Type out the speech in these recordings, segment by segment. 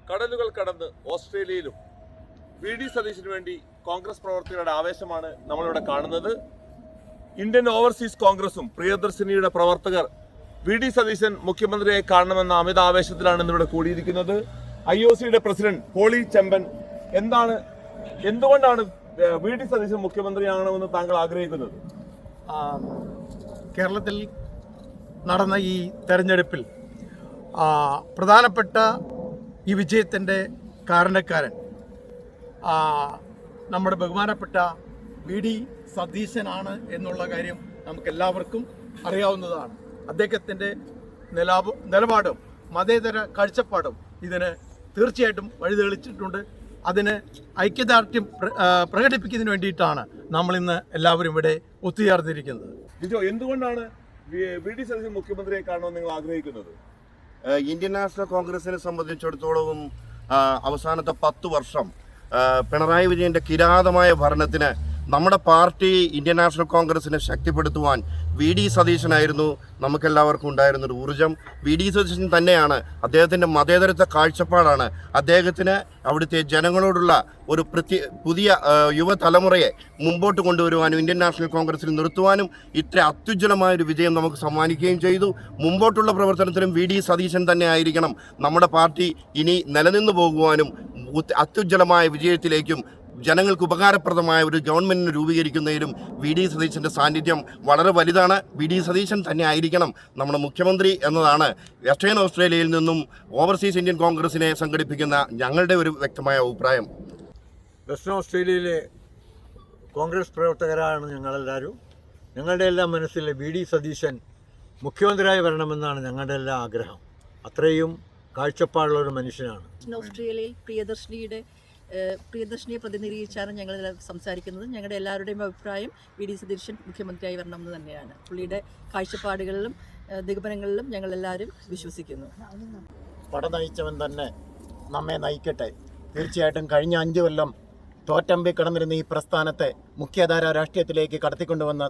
കടലുകൾ കടന്ന് ഓസ്ട്രേലിയയിലും VD സതീശന് വേണ്ടി കോൺഗ്രസ് പ്രവർത്തകരുടെ ആവേശമാണ് നമ്മളിവിടെ കാണുന്നത്. ഇന്ത്യൻ ഓവർസീസ് കോൺഗ്രസും പ്രിയദർശിനിയുടെ പ്രവർത്തകർ VD സതീശൻ മുഖ്യമന്ത്രിയെ കാണണമെന്ന അമിത ആവേശത്തിലാണ് ഇന്നിവിടെ കൂടിയിരിക്കുന്നത്. IOCയുടെ പ്രസിഡന്റ് പോളി ചെമ്പൻ, എന്തുകൊണ്ടാണ് VD സതീശൻ മുഖ്യമന്ത്രിയാകണമെന്ന് താങ്കൾ ആഗ്രഹിക്കുന്നത്? കേരളത്തിൽ നടന്ന ഈ തെരഞ്ഞെടുപ്പിൽ പ്രധാനപ്പെട്ട ഈ വിജയത്തിൻ്റെ കാരണക്കാരൻ നമ്മുടെ ബഹുമാനപ്പെട്ട VD സതീശനാണ് എന്നുള്ള കാര്യം നമുക്കെല്ലാവർക്കും അറിയാവുന്നതാണ്. അദ്ദേഹത്തിൻ്റെ നിലപാടും മതേതര കാഴ്ചപ്പാടും ഇതിന് തീർച്ചയായിട്ടും വഴിതെളിച്ചിട്ടുണ്ട്. അതിന് ഐക്യദാർഢ്യം പ്രകടിപ്പിക്കുന്നതിന് വേണ്ടിയിട്ടാണ് നമ്മളിന്ന് എല്ലാവരും ഇവിടെ ഒത്തുചേർന്നിരിക്കുന്നത്. ജിജോ, എന്തുകൊണ്ടാണ് VD സതീശൻ മുഖ്യമന്ത്രിയെ കാണണമെന്ന് നിങ്ങൾ ആഗ്രഹിക്കുന്നത്? ഇന്ത്യൻ നാഷണൽ കോൺഗ്രസിനെ സംബന്ധിച്ചിടത്തോളം അവസാനത്തെ 10 വർഷം പിണറായി വിജയൻ്റെ കിരാതമായ ഭരണത്തിന് നമ്മുടെ പാർട്ടി ഇന്ത്യൻ നാഷണൽ കോൺഗ്രസിനെ ശക്തിപ്പെടുത്തുവാൻ VD സതീശനായിരുന്നു നമുക്കെല്ലാവർക്കും ഉണ്ടായിരുന്നൊരു ഊർജം. VD സതീശൻ തന്നെയാണ്, അദ്ദേഹത്തിൻ്റെ മതേതരത്വ കാഴ്ചപ്പാടാണ് അദ്ദേഹത്തിന് അവിടുത്തെ ജനങ്ങളോടുള്ള ഒരു പുതിയ യുവതലമുറയെ മുമ്പോട്ട് കൊണ്ടുവരുവാനും ഇന്ത്യൻ നാഷണൽ കോൺഗ്രസിൽ നിർത്തുവാനും ഇത്ര അത്യുജ്വലമായൊരു വിജയം നമുക്ക് സമ്മാനിക്കുകയും ചെയ്തു. മുമ്പോട്ടുള്ള പ്രവർത്തനത്തിനും VD സതീശൻ തന്നെ ആയിരിക്കണം നമ്മുടെ പാർട്ടി ഇനി നിലനിന്നു പോകുവാനും അത്യുജ്വലമായ വിജയത്തിലേക്കും ജനങ്ങൾക്ക് ഉപകാരപ്രദമായ ഒരു ഗവൺമെൻറ്റിന് രൂപീകരിക്കുന്നതിലും VD സതീശൻ്റെ സാന്നിധ്യം വളരെ വലുതാണ്. VD സതീശൻ തന്നെ ആയിരിക്കണം നമ്മുടെ മുഖ്യമന്ത്രി എന്നതാണ് വെസ്റ്റേൺ ഓസ്ട്രേലിയയിൽ നിന്നും ഓവർസീസ് ഇന്ത്യൻ കോൺഗ്രസിനെ സംഘടിപ്പിക്കുന്ന ഞങ്ങളുടെ ഒരു വ്യക്തമായ അഭിപ്രായം. വെസ്റ്റേൺ ഓസ്ട്രേലിയയിലെ കോൺഗ്രസ് പ്രവർത്തകരാണ് ഞങ്ങളെല്ലാവരും. ഞങ്ങളുടെ എല്ലാം മനസ്സിൽ VD സതീശൻ മുഖ്യമന്ത്രിയായി വരണമെന്നാണ് ഞങ്ങളുടെ എല്ലാം ആഗ്രഹം. അത്രയും കാഴ്ചപ്പാടുള്ള ഒരു മനുഷ്യനാണ്. ഓസ്ട്രേലിയയിൽ പ്രിയദർശിനിയെ പ്രതിനിധീകരിച്ചാണ് ഞങ്ങൾ സംസാരിക്കുന്നത്. ഞങ്ങളുടെ എല്ലാവരുടെയും അഭിപ്രായം VD സതീശൻ മുഖ്യമന്ത്രിയായി വരണമെന്ന് തന്നെയാണ്. പുള്ളിയുടെ കാഴ്ചപ്പാടുകളിലും നിഗമനങ്ങളിലും ഞങ്ങളെല്ലാവരും വിശ്വസിക്കുന്നു. പട നയിച്ചവൻ തന്നെ നമ്മെ നയിക്കട്ടെ. തീർച്ചയായിട്ടും കഴിഞ്ഞ 5 കൊല്ലം തോറ്റമ്പി കിടന്നിരുന്ന ഈ പ്രസ്ഥാനത്തെ മുഖ്യധാര രാഷ്ട്രീയത്തിലേക്ക് കടത്തിക്കൊണ്ടുവന്ന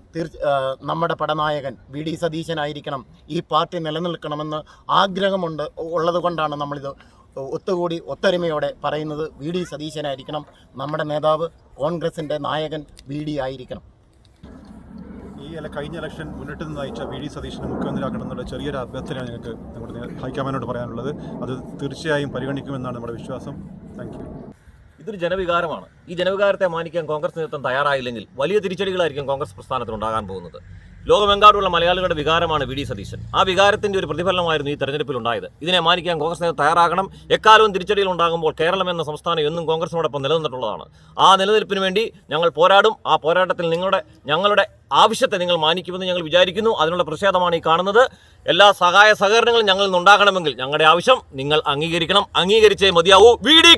നമ്മുടെ പടനായകൻ VD സതീശനായിരിക്കണം. ഈ പാർട്ടി നിലനിൽക്കണമെന്ന് ഉള്ളത് കൊണ്ടാണ് നമ്മളിത് ഒത്തുകൂടി ഒത്തൊരുമയോടെ പറയുന്നത്. VD സതീശനായിരിക്കണം നമ്മുടെ നേതാവ്, കോൺഗ്രസിൻ്റെ നായകൻ VD ആയിരിക്കണം. കഴിഞ്ഞ ഇലക്ഷൻ മുന്നിട്ട് നിന്ന് നയിച്ച VD സതീശനെ മുഖ്യമന്ത്രിയാക്കണം എന്നുള്ള ചെറിയൊരു അഭ്യർത്ഥനയാണ് ഞങ്ങൾക്ക് നമ്മുടെ ഹൈക്കമാൻഡോട് പറയാനുള്ളത്. അത് തീർച്ചയായും പരിഗണിക്കുമെന്നാണ് നമ്മുടെ വിശ്വാസം. Thank you. ഇതൊരു ജനവികാരമാണ്. ഈ ജനവികാരത്തെ മാനിക്കാൻ കോൺഗ്രസ് നേതൃത്വം തയ്യാറായില്ലെങ്കിൽ വലിയ തിരിച്ചടികളായിരിക്കും കോൺഗ്രസ് പ്രസ്ഥാനത്തിനുണ്ടാകാൻ പോകുന്നത്. ലോകമെമ്പാടുള്ള മലയാളികളുടെ വികാരമാണ് VD സതീശൻ. ആ വികാരത്തിൻ്റെ ഒരു പ്രതിഫലനമായിരുന്നു ഈ തെരഞ്ഞെടുപ്പിൽ ഉണ്ടായത്. ഇതിനെ മാനിക്കാൻ കോൺഗ്രസ് നേതൃത്വം തയ്യാറാകണം. എക്കാലവും തിരിച്ചടികൾ ഉണ്ടാകുമ്പോൾ കേരളം എന്ന സംസ്ഥാനം എന്നും കോൺഗ്രസിനോടൊപ്പം നിലനിന്നിട്ടുള്ളതാണ്. ആ നിലനിൽപ്പിന് വേണ്ടി ഞങ്ങൾ പോരാടും. ആ പോരാട്ടത്തിൽ ഞങ്ങളുടെ ആവശ്യത്തെ നിങ്ങൾ മാനിക്കുമെന്ന് ഞങ്ങൾ വിചാരിക്കുന്നു. അതിനുള്ള പ്രതിഷേധമാണ് ഈ കാണുന്നത്. എല്ലാ സഹായ സഹകരണങ്ങളും ഞങ്ങളിൽ നിന്നുണ്ടാകണമെങ്കിൽ ഞങ്ങളുടെ ആവശ്യം നിങ്ങൾ അംഗീകരിക്കണം. അംഗീകരിച്ചേ മതിയാവൂ. VD